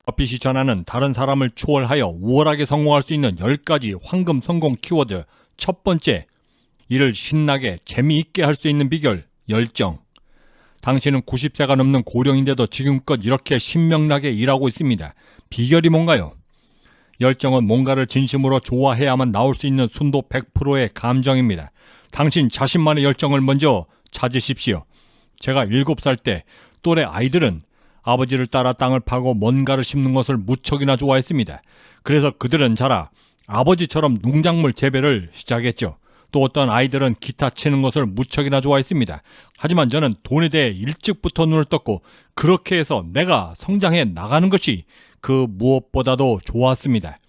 버핏이 전하는 다른 사람을 초월하여 우월하게 성공할 수 있는 10가지 황금 성공 키워드. 첫 번째, 일을 신나게 재미있게 할 수 있는 비결, 열정. 당신은 90세가 넘는 고령인데도 지금껏 이렇게 신명나게 일하고 있습니다. 비결이 뭔가요? 열정은 뭔가를 진심으로 좋아해야만 나올 수 있는 순도 100%의 감정입니다. 당신 자신만의 열정을 먼저 찾으십시오. 제가 7살 때 또래 아이들은 아버지를 따라 땅을 파고 뭔가를 심는 것을 무척이나 좋아했습니다. 그래서 그들은 자라 아버지처럼 농작물 재배를 시작했죠. 또 어떤 아이들은 기타 치는 것을 무척이나 좋아했습니다. 하지만 저는 돈에 대해 일찍부터 눈을 떴고 그렇게 해서 내가 성장해 나가는 것이 그 무엇보다도 좋았습니다.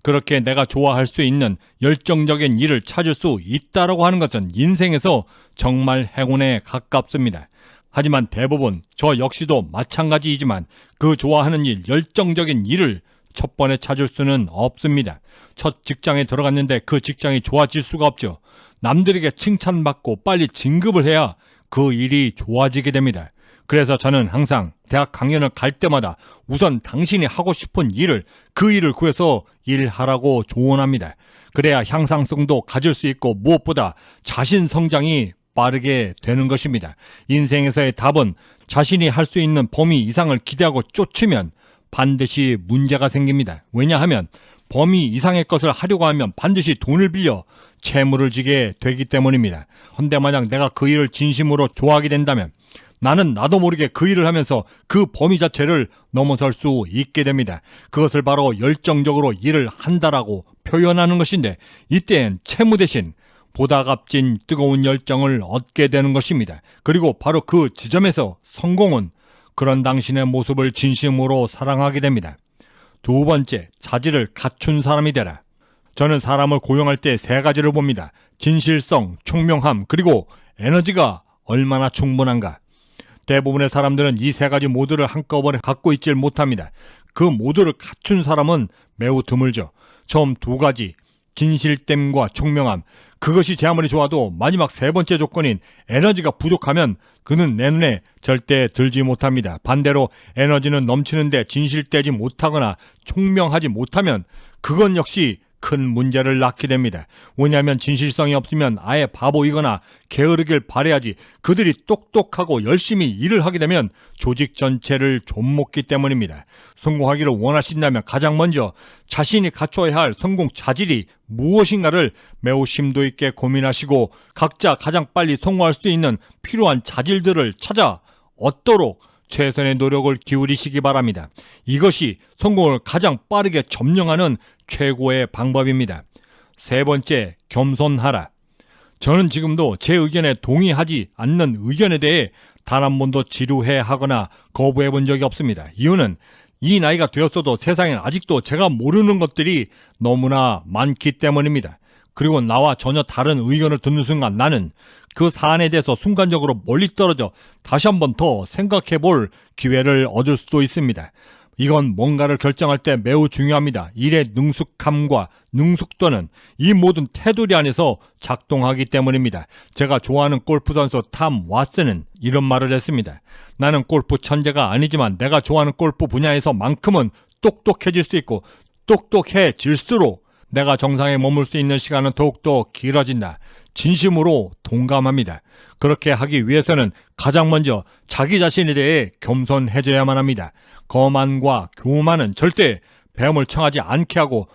그렇게 내가 좋아할 수 있는 열정적인 일을 찾을 수 있다라고 하는 것은 인생에서 정말 행운에 가깝습니다. 하지만 대부분 저 역시도 마찬가지이지만 그 좋아하는 일, 열정적인 일을 첫 번에 찾을 수는 없습니다. 첫 직장에 들어갔는데 그 직장이 좋아질 수가 없죠. 남들에게 칭찬받고 빨리 진급을 해야 그 일이 좋아지게 됩니다. 그래서 저는 항상 대학 강연을 갈 때마다 우선 당신이 하고 싶은 일을, 그 일을 구해서 일하라고 조언합니다. 그래야 향상성도 가질 수 있고 무엇보다 자신 성장이 빠르게 되는 것입니다. 인생에서의 답은 자신이 할 수 있는 범위 이상을 기대하고 쫓으면 반드시 문제가 생깁니다. 왜냐하면 범위 이상의 것을 하려고 하면 반드시 돈을 빌려 채무를 지게 되기 때문입니다. 헌데 만약 내가 그 일을 진심으로 좋아하게 된다면 나는 나도 모르게 그 일을 하면서 그 범위 자체를 넘어설 수 있게 됩니다. 그것을 바로 열정적으로 일을 한다라고 표현하는 것인데, 이때엔 채무 대신 보다 값진 뜨거운 열정을 얻게 되는 것입니다. 그리고 바로 그 지점에서 성공은 그런 당신의 모습을 진심으로 사랑하게 됩니다. 두 번째, 자질을 갖춘 사람이 되라. 저는 사람을 고용할 때 3가지를 봅니다. 진실성, 총명함, 그리고 에너지가 얼마나 충분한가. 대부분의 사람들은 이 3가지 모두를 한꺼번에 갖고 있질 못합니다. 그 모두를 갖춘 사람은 매우 드물죠. 처음 2가지, 진실됨과 총명함, 그것이 제 아무리 좋아도 마지막 3번째 조건인 에너지가 부족하면 그는 내 눈에 절대 들지 못합니다. 반대로 에너지는 넘치는데 진실되지 못하거나 총명하지 못하면 그건 역시 큰 문제를 낳게 됩니다. 왜냐하면 진실성이 없으면 아예 바보이거나 게으르길 바라야지, 그들이 똑똑하고 열심히 일을 하게 되면 조직 전체를 좀먹기 때문입니다. 성공하기를 원하신다면 가장 먼저 자신이 갖춰야 할 성공 자질이 무엇인가를 매우 심도 있게 고민하시고 각자 가장 빨리 성공할 수 있는 필요한 자질들을 찾아 얻도록 최선의 노력을 기울이시기 바랍니다. 이것이 성공을 가장 빠르게 점령하는 최고의 방법입니다. 3번째, 겸손하라. 저는 지금도 제 의견에 동의하지 않는 의견에 대해 단 한 번도 지루해 하거나 거부해 본 적이 없습니다. 이유는 이 나이가 되었어도 세상엔 아직도 제가 모르는 것들이 너무나 많기 때문입니다. 그리고 나와 전혀 다른 의견을 듣는 순간 나는 그 사안에 대해서 순간적으로 멀리 떨어져 다시 한 번 더 생각해 볼 기회를 얻을 수도 있습니다. 이건 뭔가를 결정할 때 매우 중요합니다. 일의 능숙함과 능숙도는 이 모든 테두리 안에서 작동하기 때문입니다. 제가 좋아하는 골프 선수 탐 왓슨은 이런 말을 했습니다. 나는 골프 천재가 아니지만 내가 좋아하는 골프 분야에서만큼은 똑똑해질 수 있고 똑똑해질수록 내가 정상에 머물 수 있는 시간은 더욱더 길어진다. 진심으로 동감합니다. 그렇게 하기 위해서는 가장 먼저 자기 자신에 대해 겸손해져야만 합니다. 거만과 교만은 절대 배움을 청하지 않게 하고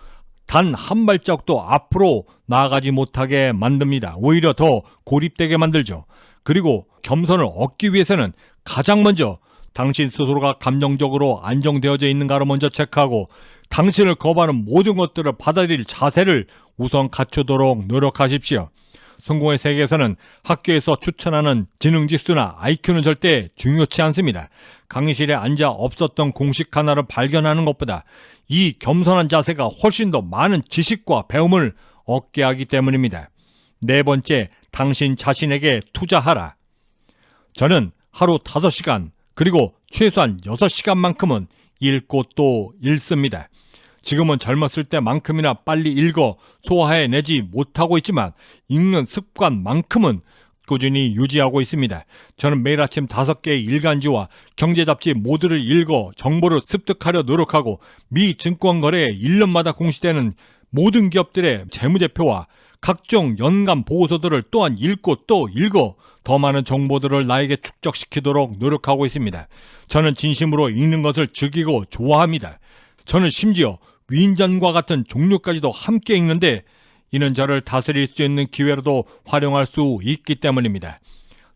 단 한 발짝도 앞으로 나아가지 못하게 만듭니다. 오히려 더 고립되게 만들죠. 그리고 겸손을 얻기 위해서는 가장 먼저 당신 스스로가 감정적으로 안정되어져 있는가를 먼저 체크하고 당신을 거부하는 모든 것들을 받아들일 자세를 우선 갖추도록 노력하십시오. 성공의 세계에서는 학교에서 추천하는 지능지수나 IQ는 절대 중요치 않습니다. 강의실에 앉아 없었던 공식 하나를 발견하는 것보다 이 겸손한 자세가 훨씬 더 많은 지식과 배움을 얻게 하기 때문입니다. 4번째, 당신 자신에게 투자하라. 저는 하루 5시간 그리고 최소한 6시간만큼은 읽고 또 읽습니다. 지금은 젊었을 때만큼이나 빨리 읽어 소화해내지 못하고 있지만 읽는 습관만큼은 꾸준히 유지하고 있습니다. 저는 매일 아침 5개의 일간지와 경제잡지 모두를 읽어 정보를 습득하려 노력하고 미 증권거래에 1년마다 공시되는 모든 기업들의 재무제표와 각종 연간 보고서들을 또한 읽고 또 읽어 더 많은 정보들을 나에게 축적시키도록 노력하고 있습니다. 저는 진심으로 읽는 것을 즐기고 좋아합니다. 저는 심지어 위인전과 같은 종류까지도 함께 읽는데 이는 저를 다스릴 수 있는 기회로도 활용할 수 있기 때문입니다.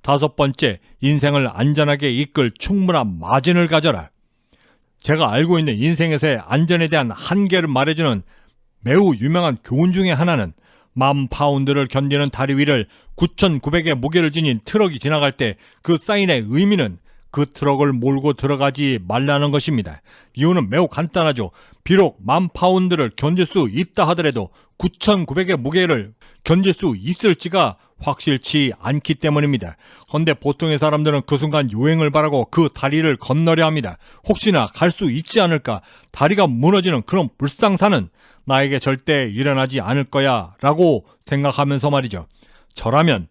5번째, 인생을 안전하게 이끌 충분한 마진을 가져라. 제가 알고 있는 인생에서의 안전에 대한 한계를 말해주는 매우 유명한 교훈 중에 하나는 10,000파운드를 견디는 다리 위를 9,900의 무게를 지닌 트럭이 지나갈 때 그 사인의 의미는 그 트럭을 몰고 들어가지 말라는 것입니다. 이유는 매우 간단하죠. 비록 10,000파운드를 견딜 수 있다 하더라도 9,900의 무게를 견딜 수 있을지가 확실치 않기 때문입니다. 그런데 보통의 사람들은 그 순간 요행을 바라고 그 다리를 건너려 합니다. 혹시나 갈 수 있지 않을까, 다리가 무너지는 그런 불상사는 나에게 절대 일어나지 않을 거야 라고 생각하면서 말이죠. 저라면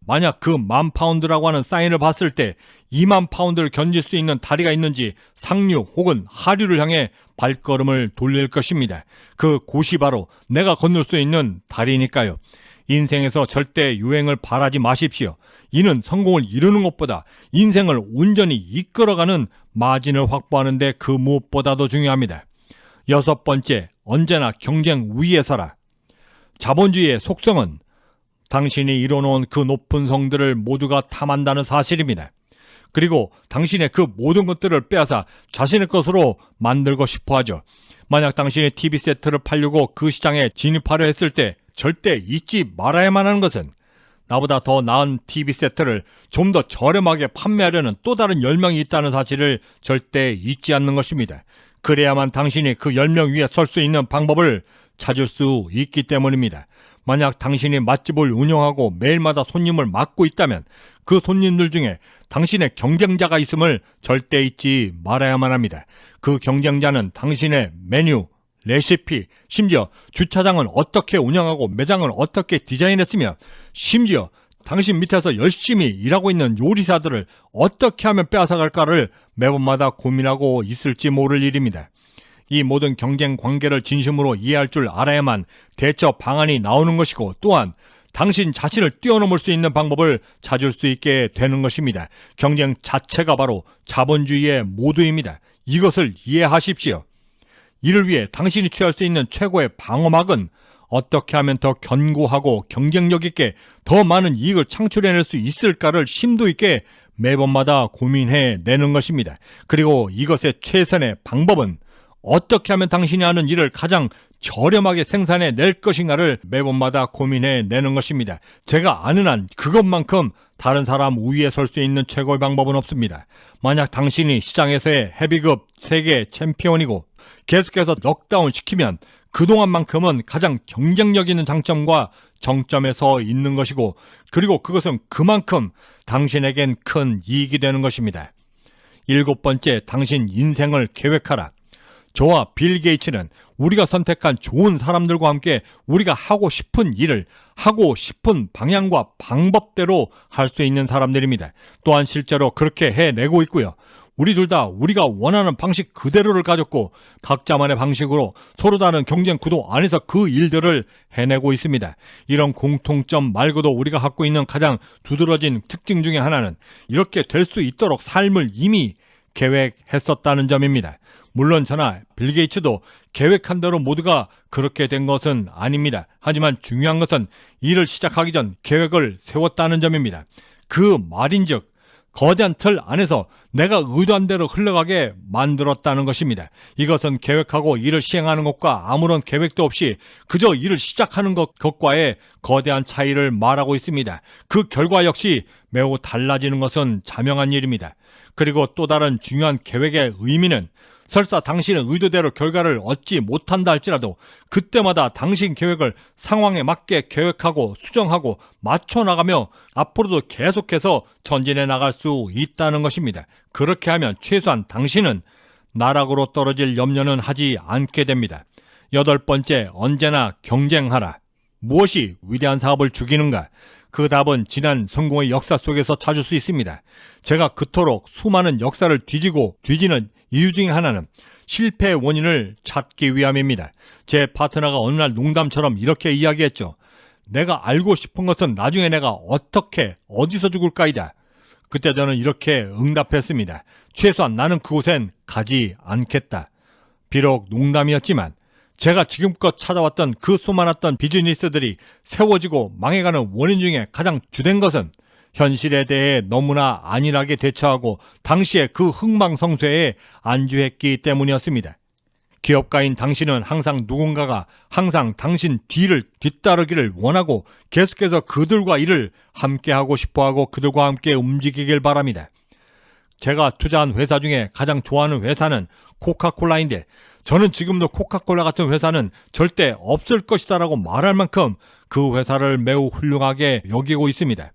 만약 그 10,000파운드라고 하는 사인을 봤을 때 20,000파운드를 견딜 수 있는 다리가 있는지 상류 혹은 하류를 향해 발걸음을 돌릴 것입니다. 그 곳이 바로 내가 건널 수 있는 다리니까요. 인생에서 절대 유행을 바라지 마십시오. 이는 성공을 이루는 것보다 인생을 온전히 이끌어가는 마진을 확보하는 데 그 무엇보다도 중요합니다. 6번째, 언제나 경쟁 우위에 서라. 자본주의의 속성은 당신이 이뤄놓은 그 높은 성들을 모두가 탐한다는 사실입니다. 그리고 당신의 그 모든 것들을 빼앗아 자신의 것으로 만들고 싶어 하죠. 만약 당신이 TV 세트를 팔려고 그 시장에 진입하려 했을 때 절대 잊지 말아야만 하는 것은 나보다 더 나은 TV 세트를 좀 더 저렴하게 판매하려는 또 다른 10명이 있다는 사실을 절대 잊지 않는 것입니다. 그래야만 당신이 그 10명 위에 설 수 있는 방법을 찾을 수 있기 때문입니다. 만약 당신이 맛집을 운영하고 매일마다 손님을 맡고 있다면 그 손님들 중에 당신의 경쟁자가 있음을 절대 잊지 말아야만 합니다. 그 경쟁자는 당신의 메뉴, 레시피, 심지어 주차장은 어떻게 운영하고 매장을 어떻게 디자인했으며 심지어 당신 밑에서 열심히 일하고 있는 요리사들을 어떻게 하면 빼앗아갈까를 매번마다 고민하고 있을지 모를 일입니다. 이 모든 경쟁 관계를 진심으로 이해할 줄 알아야만 대처 방안이 나오는 것이고 또한 당신 자신을 뛰어넘을 수 있는 방법을 찾을 수 있게 되는 것입니다. 경쟁 자체가 바로 자본주의의 모두입니다. 이것을 이해하십시오. 이를 위해 당신이 취할 수 있는 최고의 방어막은 어떻게 하면 더 견고하고 경쟁력 있게 더 많은 이익을 창출해낼 수 있을까를 심도 있게 매번마다 고민해내는 것입니다. 그리고 이것의 최선의 방법은 어떻게 하면 당신이 하는 일을 가장 저렴하게 생산해낼 것인가를 매번마다 고민해내는 것입니다. 제가 아는 한 그것만큼 다른 사람 우위에 설 수 있는 최고의 방법은 없습니다. 만약 당신이 시장에서의 헤비급 세계 챔피언이고 계속해서 넉다운 시키면 그동안만큼은 가장 경쟁력 있는 장점과 정점에 서 있는 것이고 그리고 그것은 그만큼 당신에겐 큰 이익이 되는 것입니다. 7번째, 당신 인생을 계획하라. 저와 빌 게이츠는 우리가 선택한 좋은 사람들과 함께 우리가 하고 싶은 일을 하고 싶은 방향과 방법대로 할 수 있는 사람들입니다. 또한 실제로 그렇게 해내고 있고요. 우리 둘 다 우리가 원하는 방식 그대로를 가졌고 각자만의 방식으로 서로 다른 경쟁 구도 안에서 그 일들을 해내고 있습니다. 이런 공통점 말고도 우리가 갖고 있는 가장 두드러진 특징 중에 하나는 이렇게 될 수 있도록 삶을 이미 계획했었다는 점입니다. 물론 저나 빌 게이츠도 계획한 대로 모두가 그렇게 된 것은 아닙니다. 하지만 중요한 것은 일을 시작하기 전 계획을 세웠다는 점입니다. 그 말인즉 거대한 틀 안에서 내가 의도한 대로 흘러가게 만들었다는 것입니다. 이것은 계획하고 일을 시행하는 것과 아무런 계획도 없이 그저 일을 시작하는 것과의 거대한 차이를 말하고 있습니다. 그 결과 역시 매우 달라지는 것은 자명한 일입니다. 그리고 또 다른 중요한 계획의 의미는 설사 당신의 의도대로 결과를 얻지 못한다 할지라도 그때마다 당신 계획을 상황에 맞게 계획하고 수정하고 맞춰나가며 앞으로도 계속해서 전진해 나갈 수 있다는 것입니다. 그렇게 하면 최소한 당신은 나락으로 떨어질 염려는 하지 않게 됩니다. 8번째, 언제나 경쟁하라. 무엇이 위대한 사업을 죽이는가? 그 답은 지난 성공의 역사 속에서 찾을 수 있습니다. 제가 그토록 수많은 역사를 뒤지는 이유 중에 하나는 실패의 원인을 찾기 위함입니다. 제 파트너가 어느 날 농담처럼 이렇게 이야기했죠. 내가 알고 싶은 것은 나중에 내가 어떻게 어디서 죽을까이다. 그때 저는 이렇게 응답했습니다. 최소한 나는 그곳엔 가지 않겠다. 비록 농담이었지만 제가 지금껏 찾아왔던 그 수많았던 비즈니스들이 세워지고 망해가는 원인 중에 가장 주된 것은 현실에 대해 너무나 안일하게 대처하고 당시에 그 흥망성쇠에 안주했기 때문이었습니다. 기업가인 당신은 항상 누군가가 항상 당신 뒤를 뒤따르기를 원하고 계속해서 그들과 일을 함께하고 싶어하고 그들과 함께 움직이길 바랍니다. 제가 투자한 회사 중에 가장 좋아하는 회사는 코카콜라인데 저는 지금도 코카콜라 같은 회사는 절대 없을 것이다라고 말할 만큼 그 회사를 매우 훌륭하게 여기고 있습니다.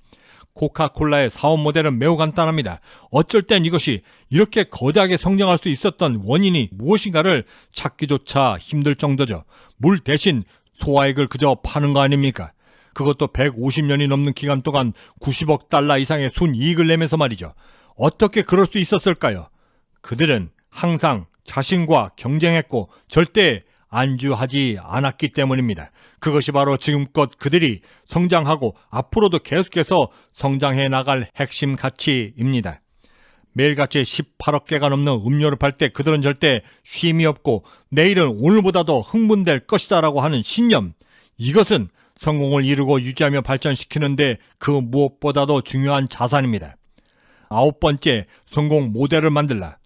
코카콜라의 사업 모델은 매우 간단합니다. 어쩔 땐 이것이 이렇게 거대하게 성장할 수 있었던 원인이 무엇인가를 찾기조차 힘들 정도죠. 물 대신 소화액을 그저 파는 거 아닙니까? 그것도 150년이 넘는 기간 동안 90억 달러 이상의 순이익을 내면서 말이죠. 어떻게 그럴 수 있었을까요? 그들은 항상 자신과 경쟁했고 절대 안주하지 않았기 때문입니다. 그것이 바로 지금껏 그들이 성장하고 앞으로도 계속해서 성장해 나갈 핵심 가치입니다. 매일같이 18억 개가 넘는 음료를 팔 때 그들은 절대 쉼이 없고 내일은 오늘보다도 흥분될 것이다 라고 하는 신념, 이것은 성공을 이루고 유지하며 발전시키는데 그 무엇보다도 중요한 자산입니다. 9번째, 성공 모델을 만들라.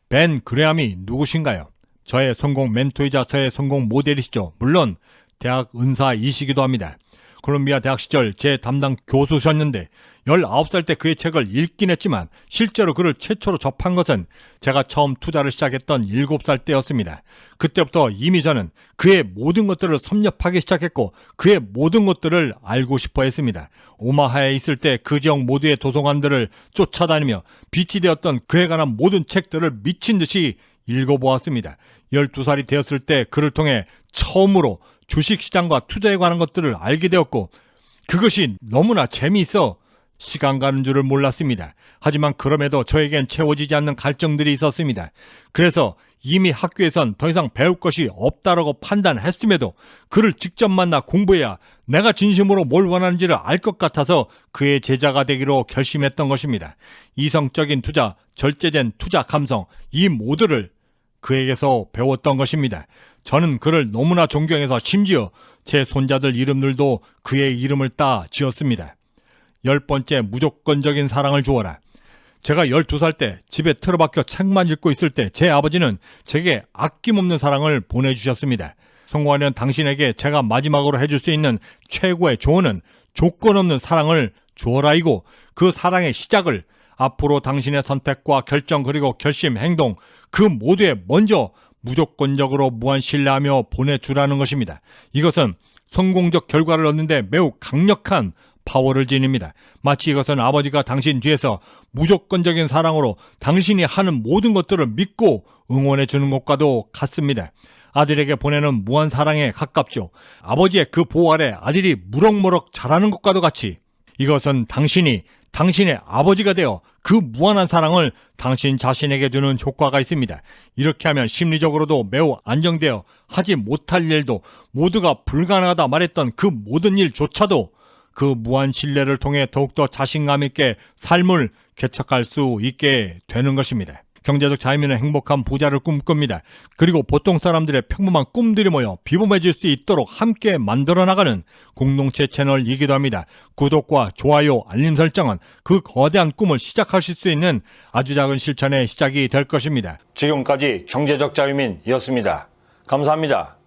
벤 그레함이 누구신가요? 저의 성공 멘토이자 저의 성공 모델이시죠. 물론 대학 은사이시기도 합니다. 콜롬비아 대학 시절 제 담당 교수셨는데 19살 때 그의 책을 읽긴 했지만 실제로 그를 최초로 접한 것은 제가 처음 투자를 시작했던 7살 때였습니다. 그때부터 이미 저는 그의 모든 것들을 섭렵하기 시작했고 그의 모든 것들을 알고 싶어 했습니다. 오마하에 있을 때 그 지역 모두의 도서관들을 쫓아다니며 비치되었던 그에 관한 모든 책들을 미친 듯이 읽어보았습니다. 12살이 되었을 때 그를 통해 처음으로 주식시장과 투자에 관한 것들을 알게 되었고 그것이 너무나 재미있어 시간 가는 줄을 몰랐습니다. 하지만 그럼에도 저에겐 채워지지 않는 갈증들이 있었습니다. 그래서 이미 학교에선 더 이상 배울 것이 없다라고 판단했음에도 그를 직접 만나 공부해야 내가 진심으로 뭘 원하는지를 알 것 같아서 그의 제자가 되기로 결심했던 것입니다. 이성적인 투자, 절제된 투자 감성, 이 모두를 그에게서 배웠던 것입니다. 저는 그를 너무나 존경해서 심지어 제 손자들 이름들도 그의 이름을 따 지었습니다. 10번째, 무조건적인 사랑을 주어라. 제가 12살 때 집에 틀어박혀 책만 읽고 있을 때 제 아버지는 제게 아낌없는 사랑을 보내주셨습니다. 성공하려는 당신에게 제가 마지막으로 해줄 수 있는 최고의 조언은 조건 없는 사랑을 주어라이고 그 사랑의 시작을 앞으로 당신의 선택과 결정 그리고 결심, 행동 그 모두에 먼저 무조건적으로 무한 신뢰하며 보내주라는 것입니다. 이것은 성공적 결과를 얻는데 매우 강력한 파워를 지닙니다. 마치 이것은 아버지가 당신 뒤에서 무조건적인 사랑으로 당신이 하는 모든 것들을 믿고 응원해 주는 것과도 같습니다. 아들에게 보내는 무한 사랑에 가깝죠. 아버지의 그 보호 아래 아들이 무럭무럭 자라는 것과도 같이 이것은 당신이 당신의 아버지가 되어 그 무한한 사랑을 당신 자신에게 주는 효과가 있습니다. 이렇게 하면 심리적으로도 매우 안정되어 하지 못할 일도 모두가 불가능하다 말했던 그 모든 일조차도 그 무한 신뢰를 통해 더욱더 자신감 있게 삶을 개척할 수 있게 되는 것입니다. 경제적 자유민은 행복한 부자를 꿈꿉니다. 그리고 보통 사람들의 평범한 꿈들이 모여 비범해질 수 있도록 함께 만들어 나가는 공동체 채널이기도 합니다. 구독과 좋아요, 알림 설정은 그 거대한 꿈을 시작하실 수 있는 아주 작은 실천의 시작이 될 것입니다. 지금까지 경제적 자유민이었습니다. 감사합니다.